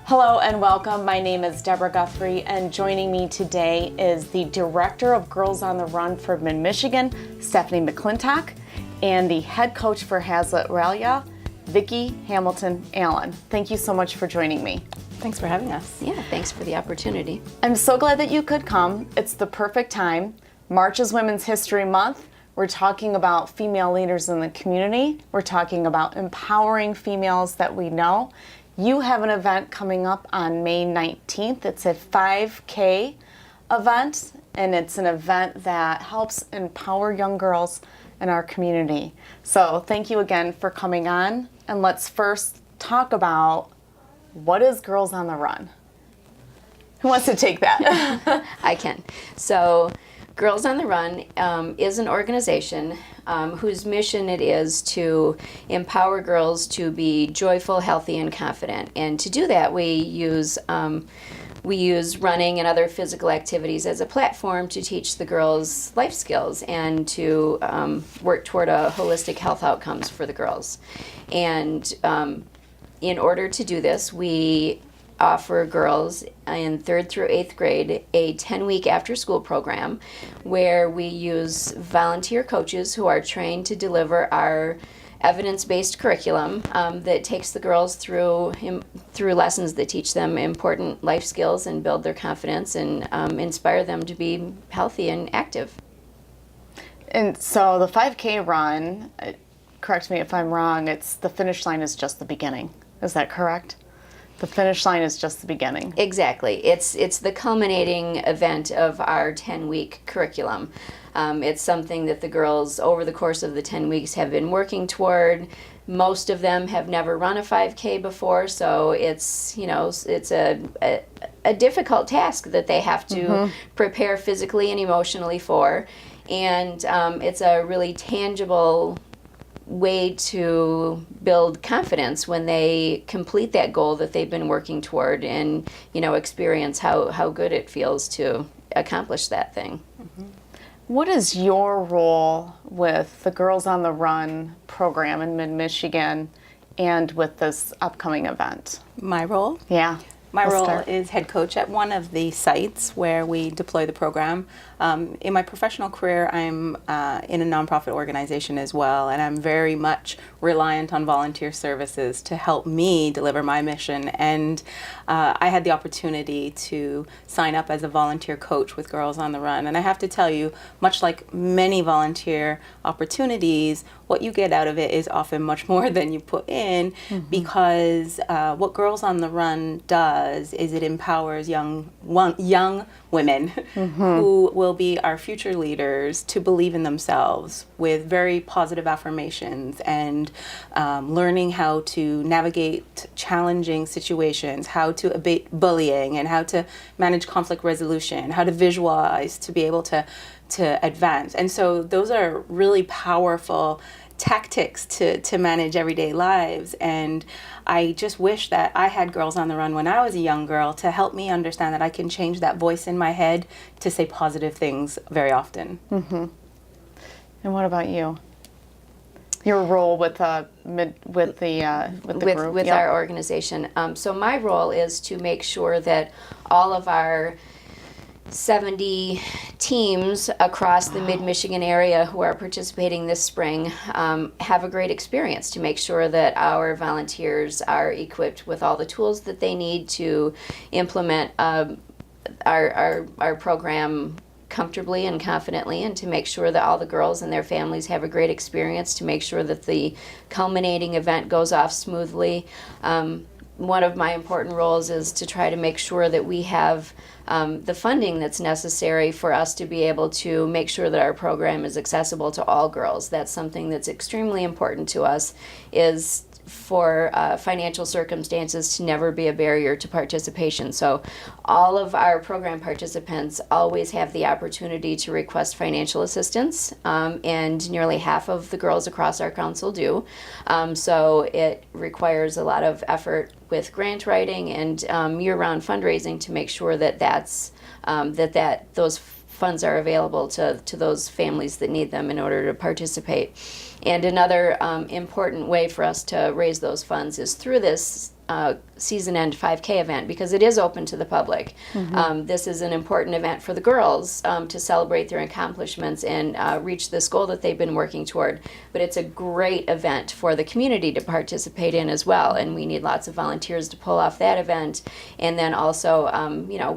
Hello and welcome. My name is Deborah Guthrie, and joining me today is the Director of Girls on the Run for Mid-Michigan, Stephanie McClintock, and the head coach for Hazlitt Rallia, Vicki Hamilton Allen. Thank you so much for joining me. Thanks for having us. Yeah, thanks for the opportunity. I'm so glad that you could come. It's the perfect time. March is Women's History Month. We're talking about female leaders in the community. We're talking about empowering females that we know. You have an event coming up on May 19th. It's a 5K event, and it's an event that helps empower young girls in our community. So thank you again for coming on, and let's first talk about what is Girls on the Run? Who wants to take that? I can. So Girls on the Run is an organization whose mission it is to empower girls to be joyful, healthy, and confident. And to do that, we use running and other physical activities as a platform to teach the girls life skills and to work toward holistic health outcomes for the girls. And in order to do this, we offer girls in 3rd through 8th grade a 10-week after-school program where we use volunteer coaches who are trained to deliver our evidence-based curriculum that takes the girls through lessons that teach them important life skills and build their confidence and inspire them to be healthy and active. And so the 5K run, correct me if I'm wrong, it's the finish line is just the beginning. Is that correct? The finish line is just the beginning. Exactly. It's the culminating event of our 10-week curriculum. It's something that the girls over the course of the 10 weeks have been working toward. Most of them have never run a 5K before, so it's a difficult task that they have to prepare physically and emotionally for. And it's a really tangible way to build confidence when they complete that goal that they've been working toward and experience how good it feels to accomplish that thing. What is your role with the Girls on the Run program in Mid-Michigan and with this upcoming event? My role? Yeah. My role is head coach at one of the sites where we deploy the program. In my professional career, I'm in a nonprofit organization as well, and I'm very much reliant on volunteer services to help me deliver my mission. And I had the opportunity to sign up as a volunteer coach with Girls on the Run. And I have to tell you, much like many volunteer opportunities, what you get out of it is often much more than you put in, because what Girls on the Run does is it empowers young women who will be our future leaders to believe in themselves with very positive affirmations and learning how to navigate challenging situations, how to abate bullying, and how to manage conflict resolution, how to visualize to be able to advance. And so those are really powerful tactics to manage everyday lives. And I just wish that I had Girls on the Run when I was a young girl to help me understand that I can change that voice in my head to say positive things very often. And what about you? Your role with the group? With our organization. So my role is to make sure that all of our 70 teams across the Mid-Michigan area who are participating this spring have a great experience, to make sure that our volunteers are equipped with all the tools that they need to implement our program comfortably and confidently, and to make sure that all the girls and their families have a great experience, to make sure that the culminating event goes off smoothly. One of my important roles is to try to make sure that we have the funding that's necessary for us to be able to make sure that our program is accessible to all girls. That's something that's extremely important to us, is for financial circumstances to never be a barrier to participation. So all of our program participants always have the opportunity to request financial assistance, and nearly half of the girls across our council do. So it requires a lot of effort with grant writing and year-round fundraising to make sure that those funds are available to those families that need them in order to participate. And another important way for us to raise those funds is through this season end 5K event, because it is open to the public. This is an important event for the girls to celebrate their accomplishments and reach this goal that they've been working toward. But it's a great event for the community to participate in as well, and we need lots of volunteers to pull off that event. And then also,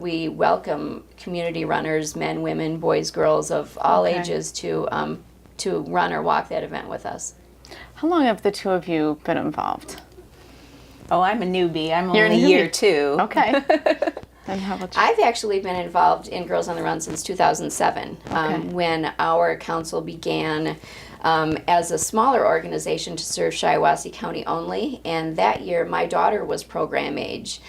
we welcome community runners, men, women, boys, girls of all ages to run or walk that event with us. How long have the two of you been involved? Oh, I'm a newbie. I'm You're only a newbie. year 2. Okay. And how about you? I've actually been involved in Girls on the Run since 2007, when our council began as a smaller organization to serve Shiawassee County only. And that year, my daughter was program age,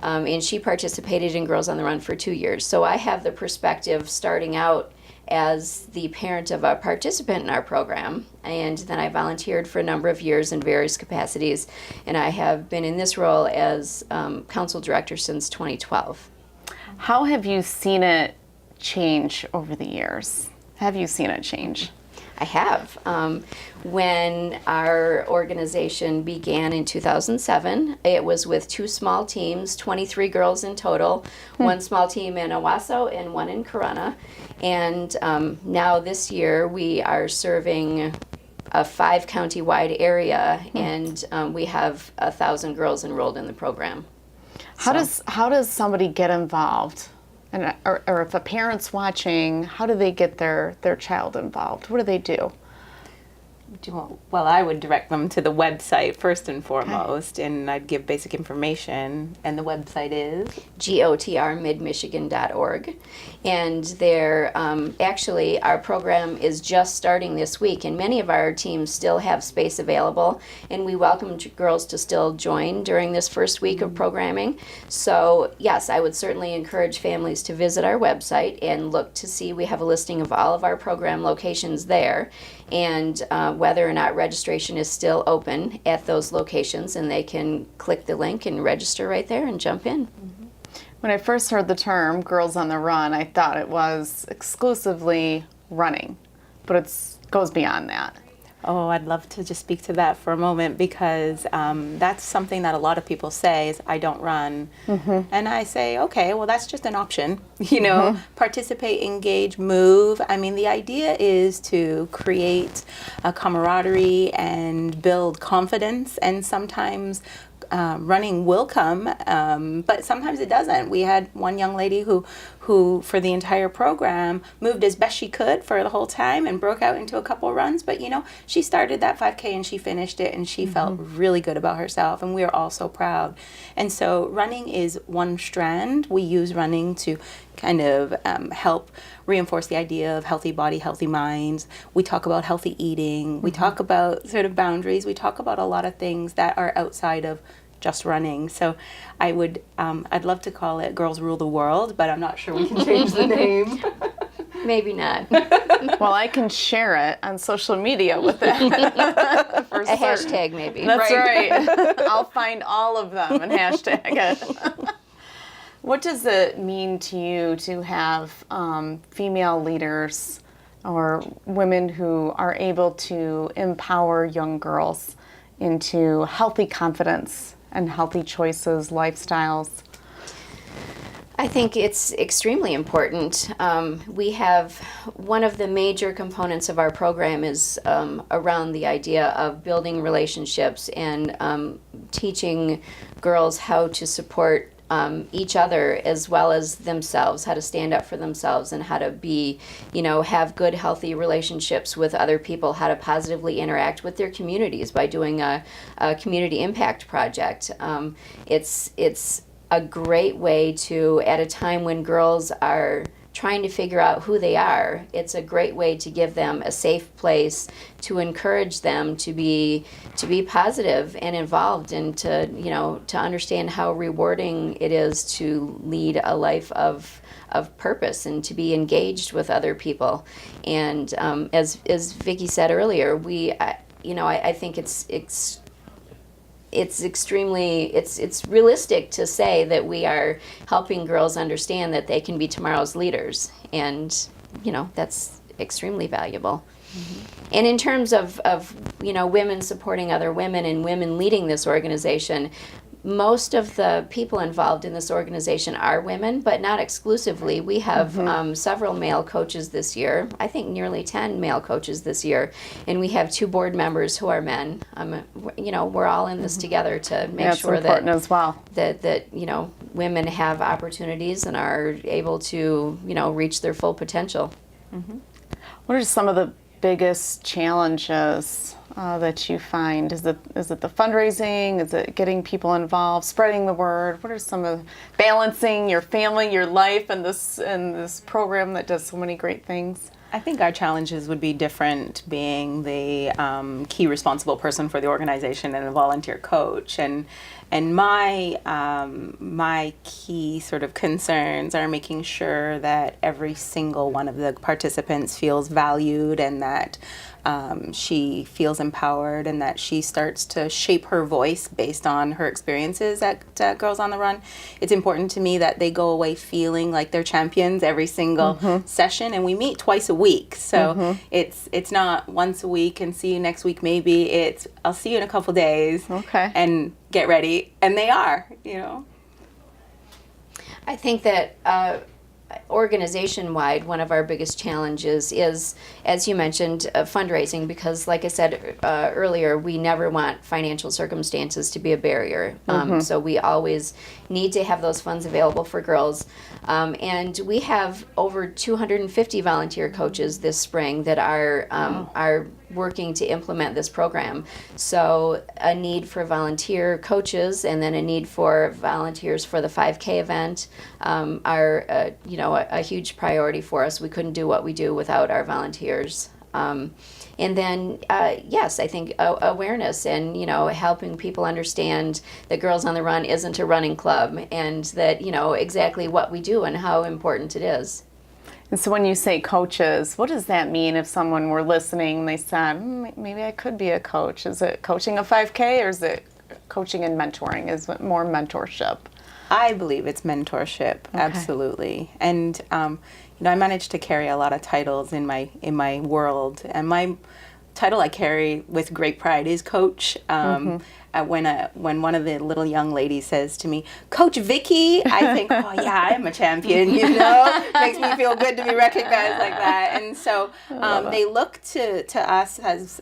and she participated in Girls on the Run for 2 years. So I have the perspective starting out as the parent of a participant in our program, and then I volunteered for a number of years in various capacities, and I have been in this role as council director since 2012. How have you seen it change over the years? Have you seen it change? I have. When our organization began in 2007, it was with 2 small teams, 23 girls in total, 1 small team in Owasso and 1 in Corunna. And now this year we are serving a 5 county-wide area, and we have 1,000 girls enrolled in the program. How does somebody get involved? And or if a parent's watching, how do they get their child involved? What do they do? Well, I would direct them to the website first and foremost, and I'd give basic information. And the website is gotrmidmichigan.org. And there, actually, our program is just starting this week, and many of our teams still have space available, and we welcome girls to still join during this first week of programming. So, yes, I would certainly encourage families to visit our website and look to see. We have a listing of all of our program locations there, and whether or not registration is still open at those locations, and they can click the link and register right there and jump in. When I first heard the term Girls on the Run, I thought it was exclusively running, but it goes beyond that. Oh, I'd love to just speak to that for a moment, because that's something that a lot of people say is, I don't run. And I say, okay, well, that's just an option. Participate, engage, move. I mean, the idea is to create a camaraderie and build confidence, and sometimes running will come, but sometimes it doesn't. We had one young lady who for the entire program moved as best she could for the whole time and broke out into a couple runs, but she started that 5K and she finished it, and she felt really good about herself, and we are all so proud. And so running is one strand. We use running to kind of help reinforce the idea of healthy body, healthy minds. We talk about healthy eating. We talk about sort of boundaries. We talk about a lot of things that are outside of just running. So I'd love to call it Girls Rule the World, but I'm not sure we can change the name. Maybe not. Well, I can share it on social media with it. For A certain. hashtag maybe. That's right. I'll find all of them and hashtag it. What does it mean to you to have female leaders or women who are able to empower young girls into healthy confidence and healthy choices, lifestyles? I think it's extremely important. We have one of the major components of our program is around the idea of building relationships and teaching girls how to support each other as well as themselves, how to stand up for themselves, and how to be, have good, healthy relationships with other people, how to positively interact with their communities by doing a community impact project. It's a great way to, at a time when girls are trying to figure out who they are, it's a great way to give them a safe place to encourage them to be positive and involved, and to understand how rewarding it is to lead a life of purpose and to be engaged with other people. And as Vicki said earlier, I think it's realistic to say that we are helping girls understand that they can be tomorrow's leaders, and that's extremely valuable. And in terms of women supporting other women and women leading this organization, most of the people involved in this organization are women, but not exclusively. We have several male coaches this year. I think nearly 10 male coaches this year, and we have 2 board members who are men. We're all in this together to make sure that as well. that women have opportunities and are able to reach their full potential. What are some of the biggest challenges that you find? Is it the fundraising? Is it getting people involved, spreading the word? What are some of balancing your family, your life, and this program that does so many great things? I think our challenges would be different, being the key responsible person for the organization and a volunteer coach. And my key sort of concerns are making sure that every single one of the participants feels valued, and that she feels empowered, and that she starts to shape her voice based on her experiences at Girls on the Run. It's important to me that they go away feeling like they're champions every single session, and we meet twice a week. So it's not once a week and see you next week maybe. It's I'll see you in a couple days and get ready. And they are, I think that organization-wide, one of our biggest challenges is, as you mentioned, fundraising, because like I said earlier, we never want financial circumstances to be a barrier. So we always need to have those funds available for girls. And we have over 250 volunteer coaches this spring that are working to implement this program. So a need for volunteer coaches, and then a need for volunteers for the 5K event are a huge priority for us. We couldn't do what we do without our volunteers. And then, yes, I think awareness and, helping people understand that Girls on the Run isn't a running club, and that, exactly what we do and how important it is. And so when you say coaches, what does that mean if someone were listening, they said, maybe I could be a coach? Is it coaching a 5K, or is it coaching and mentoring? Is it more mentorship? I believe it's mentorship, absolutely. And I managed to carry a lot of titles in my world, and my title I carry with great pride is coach. When one of the little young ladies says to me, "Coach Vicki," I think, oh yeah, I am a champion. Makes me feel good to be recognized like that. And so they look to us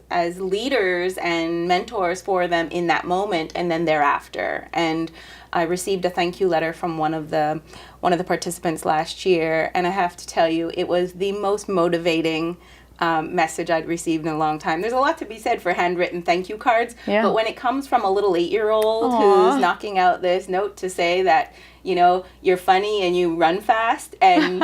as leaders and mentors for them in that moment, and then thereafter. And I received a thank you letter from one of the participants last year, and I have to tell you, it was the most motivating message I'd received in a long time. There's a lot to be said for handwritten thank you cards, but when it comes from a little 8-year-old who's knocking out this note to say that, you're funny and you run fast, and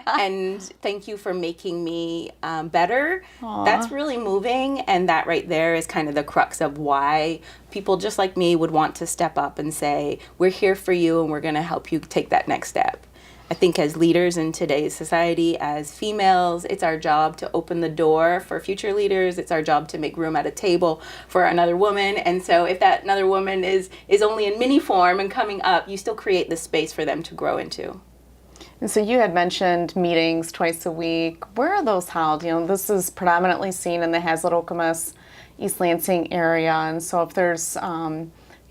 and thank you for making me better, that's really moving. And that right there is kind of the crux of why people just like me would want to step up and say, we're here for you and we're going to help you take that next step. I think as leaders in today's society, as females, it's our job to open the door for future leaders. It's our job to make room at a table for another woman. And so if that another woman is only in mini form and coming up, you still create the space for them to grow into. And so you had mentioned meetings twice a week. Where are those held? This is predominantly seen in the Hazlet-Okemos, East Lansing area. And so if there's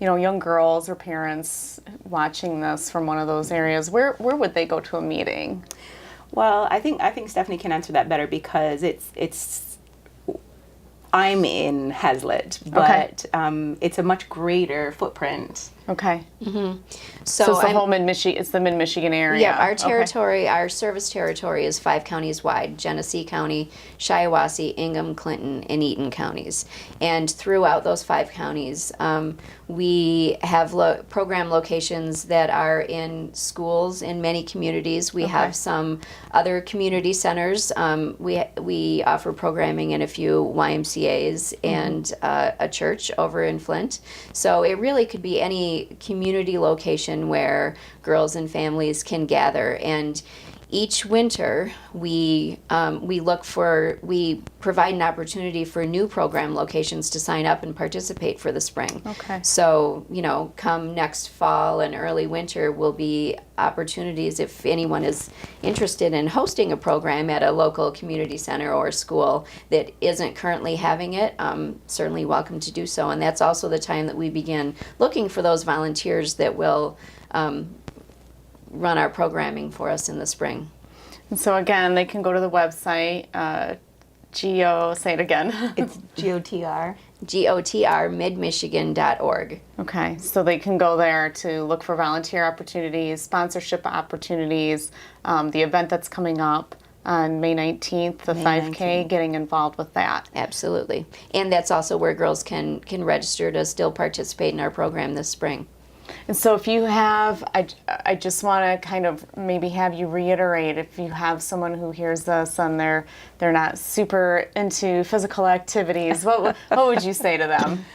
young girls or parents watching this from one of those areas, where would they go to a meeting? Well, I think Stephanie can answer that better, because it's I'm in Hazlet, but it's a much greater footprint. Okay. So it's the whole it's the Mid-Michigan area. Yeah, our territory, our service territory is 5 counties wide: Genesee County, Shiawassee, Ingham, Clinton, and Eaton counties. And throughout those 5 counties, we have program locations that are in schools in many communities. We have some other community centers. We offer programming in a few YMCAs and a church over in Flint. So it really could be any community location where girls and families can gather. And each winter, we provide an opportunity for new program locations to sign up and participate for the spring. Okay. So, come next fall and early winter will be opportunities if anyone is interested in hosting a program at a local community center or school that isn't currently having it, certainly welcome to do so. And that's also the time that we begin looking for those volunteers that will run our programming for us in the spring. And so again, they can go to the website, say it again. It's GOTR. GOTRmidmichigan.org. Okay, so they can go there to look for volunteer opportunities, sponsorship opportunities, the event that's coming up on May 19th, the May 5K, 19th. getting involved with that. Absolutely. And that's also where girls can register to still participate in our program this spring. And so if you have, I just want to kind of maybe have you reiterate, if you have someone who hears this and they're not super into physical activities, what would you say to them?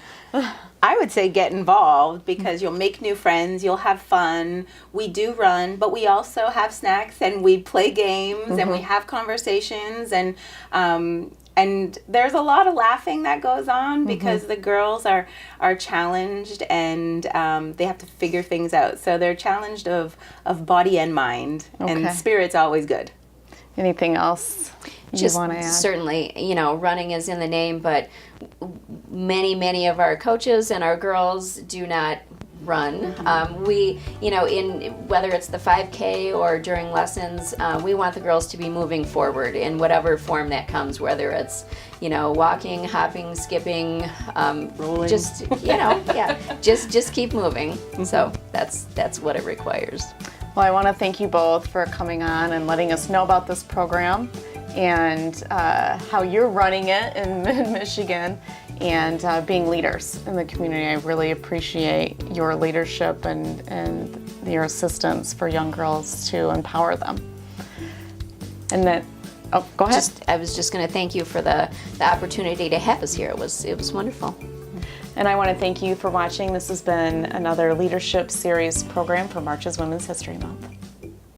I would say get involved because you'll make new friends, you'll have fun. We do run, but we also have snacks and we play games and we have conversations and there's a lot of laughing that goes on because the girls are challenged and they have to figure things out. So they're challenged of body and mind, and spirit's always good. Anything else you want to add? Certainly, running is in the name, but many of our coaches and our girls do not run. We, in whether it's the 5K or during lessons, we want the girls to be moving forward in whatever form that comes, whether it's, walking, hopping, skipping, Rolling. just, just keep moving. So that's what it requires. Well, I want to thank you both for coming on and letting us know about this program and how you're running it in Michigan and being leaders in the community. I really appreciate your leadership and your assistance for young girls to empower them. And then, go ahead. I was just going to thank you for the opportunity to have us here. It was wonderful. And I want to thank you for watching. This has been another Leadership Series program for March's Women's History Month.